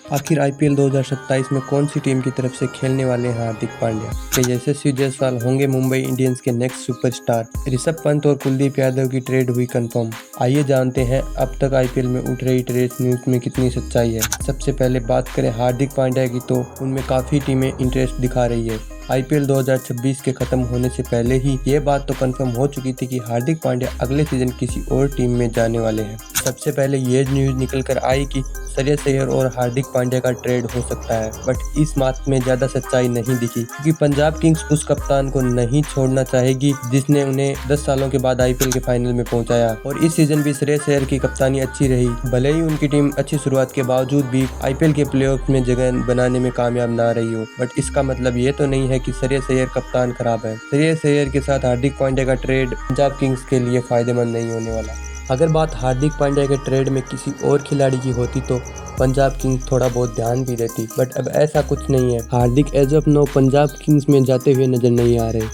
आखिर आईपीएल 2027 में कौन सी टीम की तरफ से खेलने वाले हैं हार्दिक पांड्या? क्या यशस्वी जायसवाल होंगे मुंबई इंडियंस के नेक्स्ट सुपरस्टार? ऋषभ पंत और कुलदीप यादव की ट्रेड हुई कंफर्म। आइए जानते हैं अब तक आईपीएल में उठ रही ट्रेड न्यूज में कितनी सच्चाई है। सबसे पहले बात करें हार्दिक पांड्या की, तो उनमें काफी टीमें इंटरेस्ट दिखा रही है। आईपीएल 2026 के खत्म होने से पहले ही ये बात तो कंफर्म हो चुकी थी कि हार्दिक पांड्या अगले सीजन किसी और टीम में जाने वाले हैं। सबसे पहले ये न्यूज निकल कर आई कि श्रेयस अय्यर और हार्दिक पांड्या का ट्रेड हो सकता है, बट इस बात में ज्यादा सच्चाई नहीं दिखी, क्योंकि पंजाब किंग्स उस कप्तान को नहीं छोड़ना चाहेगी जिसने उन्हें 10 सालों के बाद आईपीएल के फाइनल में पहुंचाया। और इस सीजन भी श्रेयस अय्यर की कप्तानी अच्छी रही, भले ही उनकी टीम अच्छी शुरुआत के बावजूद भी आईपीएल के प्लेऑफ्स में जगह बनाने में कामयाब ना रही हो, बट इसका मतलब ये तो नहीं है कि श्रेयस अय्यर कप्तान खराब है। श्रेयस अय्यर के साथ हार्दिक पांड्या का ट्रेड पंजाब किंग्स के लिए फायदेमंद नहीं होने वाला। अगर बात हार्दिक पांड्या के ट्रेड में किसी और खिलाड़ी की होती तो पंजाब किंग्स थोड़ा बहुत ध्यान भी देती, बट अब ऐसा कुछ नहीं है। Hardik as of now Punjab Kings में जाते हुए नजर नहीं आ रहे।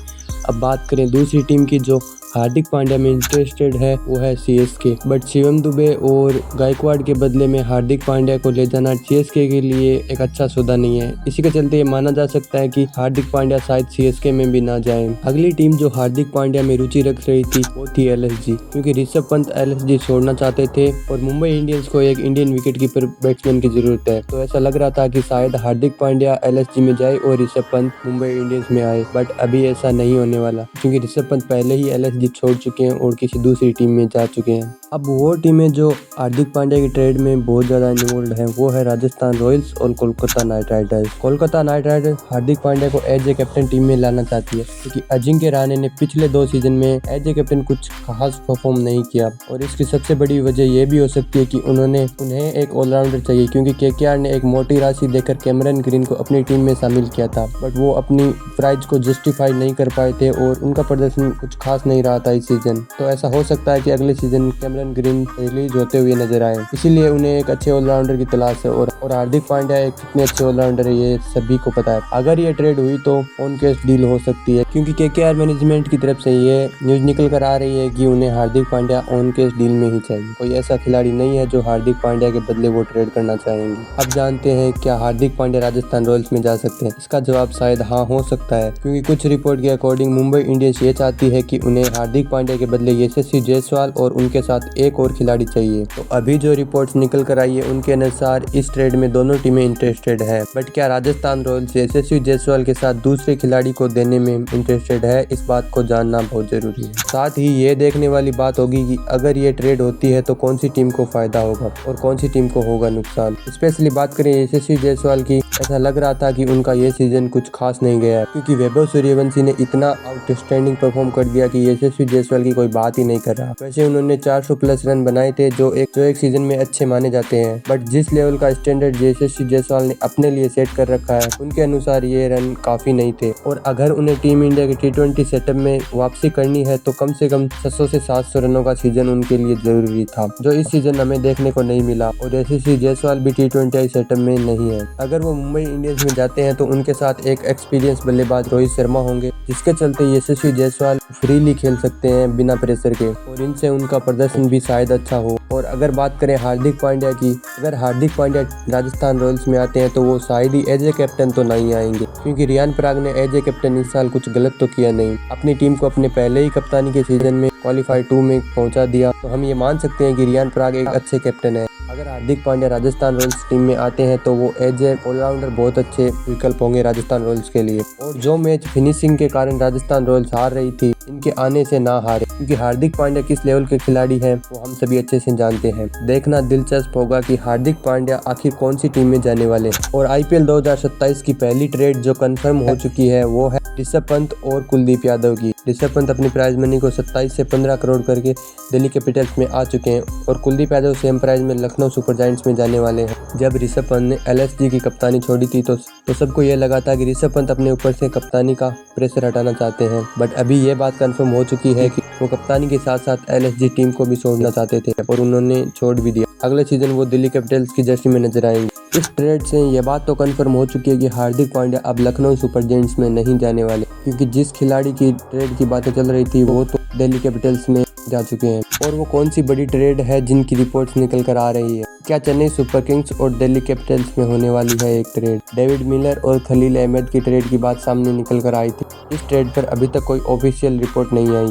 अब बात करें दूसरी टीम की जो हार्दिक पांड्या में इंटरेस्टेड है, वो है सीएसके। बट शिवम दुबे और गायकवाड़ के बदले में हार्दिक पांड्या को ले जाना सीएसके के लिए एक अच्छा सौदा नहीं है। इसी के चलते ये माना जा सकता है कि हार्दिक पांड्या शायद सीएसके में भी ना जाए। अगली टीम जो हार्दिक पांड्या में रुचि रख रही थी वो थी एलएसजी, क्योंकि ऋषभ पंत एलएसजी छोड़ना चाहते थे और मुंबई इंडियंस को एक इंडियन विकेट कीपर बैट्समैन की जरूरत है। तो ऐसा लग रहा था कि शायद हार्दिक पांड्या एलएसजी में जाए और ऋषभ पंत मुंबई इंडियंस में आए, बट अभी ऐसा नहीं होने वाला, क्योंकि ऋषभ पंत पहले ही एलएसजी छोड़ चुके हैं और किसी दूसरी टीम में जा चुके हैं। अब वो टीमें जो हार्दिक पांड्या की ट्रेड में बहुत ज्यादा इन्वॉल्व हैं, वो है राजस्थान रॉयल्स और Kolkata Knight Riders. Kolkata Knight Riders Hardik Pandya को एज ए कैप्टन टीम में लाना चाहती है, क्योंकि अजिंक्य रहाणे ने पिछले 2 सीजन में एज ए कैप्टन कुछ खास परफॉर्म नहीं किया, और इसकी सबसे बड़ी वजह यह भी हो सकती है कि उन्हें एक ऑलराउंडर चाहिए, क्योंकि केकेआर ने एक मोटी राशि देकर कैमरन ग्रीन को अपनी टीम में शामिल किया था, बट वो अपनी प्राइस को जस्टिफाई नहीं कर पाए थे और उनका प्रदर्शन कुछ खास नहीं रहा था इस सीजन। तो ऐसा हो सकता है कि अगले सीजन कैमरन ग्रीन रिलीज होते हुए नजर आए, इसीलिए उन्हें एक अच्छे ऑलराउंडर की तलाश है। और हार्दिक पांड्या एक कितने अच्छे ऑलराउंडर है ये सभी को पता है। अगर ये ट्रेड हुई तो ऑन केस डील हो सकती है, क्योंकि केकेआर मैनेजमेंट की तरफ से ये न्यूज निकल कर आ रही है कि उन्हें Hardik Pandya on case deal में ही चाहिए। कोई ऐसा खिलाड़ी नहीं है जो हार्दिक पांड्या के बदले वो ट्रेड करना चाहेंगे। अब जानते हैं क्या हार्दिक पांड्या राजस्थान रॉयल्स में जा सकते हैं? इसका जवाब शायद हाँ हो सकता है, क्योंकि कुछ रिपोर्ट के अकॉर्डिंग मुंबई इंडियंस ये चाहती है कि उन्हें हार्दिक पांड्या के बदले यशस्वी जायसवाल और उनके साथ एक और खिलाड़ी चाहिए। तो अभी जो रिपोर्ट्स निकल कर आई है उनके अनुसार इस ट्रेड में दोनों टीमें इंटरेस्टेड है, बट क्या राजस्थान रॉयल्स यशस्वी जायसवाल के साथ दूसरे खिलाड़ी को देने में इंटरेस्टेड है, इस बात को जानना बहुत जरूरी है। साथ ही ये देखने वाली बात होगी कि अगर ये ट्रेड होती है तो कौन सी टीम को फायदा होगा और कौन सी टीम को होगा नुकसान। स्पेशली बात करें यशस्वी जायसवाल की, ऐसा लग रहा था कि उनका ये सीजन कुछ खास नहीं गया, क्योंकि वैभव सूर्यवंशी ने इतना आउटस्टैंडिंग परफॉर्म कर दिया कि यशस्वी जायसवाल की कोई बात ही नहीं कर रहा। वैसे उन्होंने 400 प्लस रन बनाए थे जो एक सीजन में अच्छे माने जाते हैं, बट जिस लेवल का स्टैंडर्ड यशस्वी जायसवाल ने अपने लिए सेट कर रखा है उनके अनुसार ये रन काफी नहीं थे। और अगर उन्हें टीम इंडिया के T20 सेटअप में वापसी करनी है तो कम से कम 600 से 700 रनों का सीजन उनके लिए जरूरी था, जो इस सीजन हमें देखने को नहीं मिला। और यशस्वी जायसवाल भी T20 सेटअप में नहीं है। अगर वो मुंबई इंडियंस में जाते हैं तो उनके साथ एक एक्सपीरियंस बल्लेबाज रोहित शर्मा होंगे, जिसके चलते यशस्वी जायसवाल फ्रीली खेल सकते हैं बिना प्रेशर के, और इनसे उनका प्रदर्शन भी शायद अच्छा हो। और अगर बात करें हार्दिक पांड्या की, अगर हार्दिक पांड्या राजस्थान रॉयल्स में आते हैं तो वो शायद ही एज ए कैप्टन तो नहीं आएंगे, क्योंकि रियान पराग ने एज ए कैप्टन इस साल कुछ गलत तो किया नहीं, अपनी टीम को अपने पहले ही कप्तानी के सीजन में क्वालीफाई 2 में पहुंचा दिया। तो हम ये मान सकते हैं कि रियान पराग एक अच्छे कैप्टन है। अगर हार्दिक पांड्या राजस्थान रॉयल्स टीम में आते हैं तो वो एज ए ऑलराउंडर बहुत अच्छे विकल्प होंगे राजस्थान रॉयल्स के लिए। और जो मैच फिनिशिंग के कारण राजस्थान रॉयल्स हार रही थी, इनके आने से ना हारे, क्योंकि हार्दिक पांड्या किस लेवल के खिलाड़ी हैं वो हम सभी अच्छे से जानते हैं। देखना दिलचस्प होगा कि हार्दिक पांड्या आखिर कौन सी टीम में जाने वाले हैं। और आईपीएल 2027 की पहली ट्रेड जो कंफर्म हो चुकी है वो है ऋषभ पंत और कुलदीप यादव की। ऋषभ पंत अपनी प्राइज मनी को 27 से 15 करोड़ करके दिल्ली कैपिटल्स में आ चुके हैं, और कुलदीप यादव सेम प्राइज में लखनऊ सुपर जायंट्स में जाने वाले हैं। जब ऋषभ पंत ने एलएसजी की कप्तानी छोड़ी थी तो सबको यह लगा था कि ऋषभ पंत अपने ऊपर से कप्तानी का प्रेशर हटाना चाहते हैं, बट अभी ये बात कंफर्म हो चुकी है कि वो कप्तानी के साथ साथ एलएसजी टीम को भी छोड़ना चाहते थे, और उन्होंने छोड़ भी दिया। अगले सीजन वो दिल्ली कैपिटल्स की जर्सी में नजर आएंगे। इस ट्रेड से ये बात तो कंफर्म हो चुकी है कि हार्दिक पांड्या अब लखनऊ सुपर जायंट्स में नहीं जाने वाले, क्योंकि जिस खिलाड़ी की ट्रेड की बातें चल रही थी वो तो दिल्ली कैपिटल्स में जा चुके हैं। और वो कौन सी बड़ी ट्रेड है जिनकी रिपोर्ट्स निकल कर आ रही है, क्या चेन्नई सुपर किंग्स और दिल्ली कैपिटल्स में होने वाली है एक ट्रेड? डेविड मिलर और खलील अहमद की ट्रेड की बात सामने निकल कर आई थी। इस ट्रेड पर अभी तक कोई ऑफिशियल रिपोर्ट नहीं आई है।